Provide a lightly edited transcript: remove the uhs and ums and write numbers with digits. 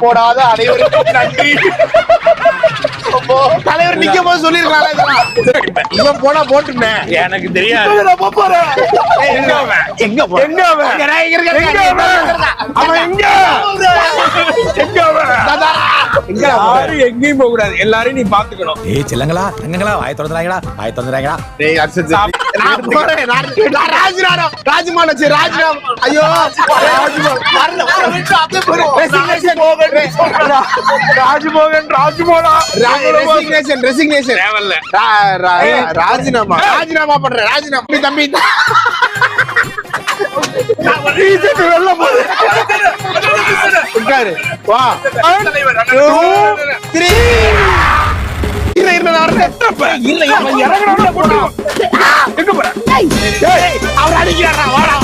போடாத அனைவருக்கும் நன்றி. தலைவர் நிக்கும் போது சொல்லிருக்கலாம். இவன் போனா போட்டுனேன். எனக்கு தெரியாது. எங்கேயும் போக கூடாது. எல்லாரையும் நீ பாத்துக்கணும். ஏய் செல்லங்களா தங்கங்களா வாய் திறந்துறாங்கடா வாய் திறந்துறாங்கடா. ராஜ்மான் ஐயோ ராஜ்மோகன் ரெசிக்னேஷன் ராஜினாமா பண்றேன். ராஜினாமா தம்பி வா 2 அவர் அடிக்கிறாரா வாடா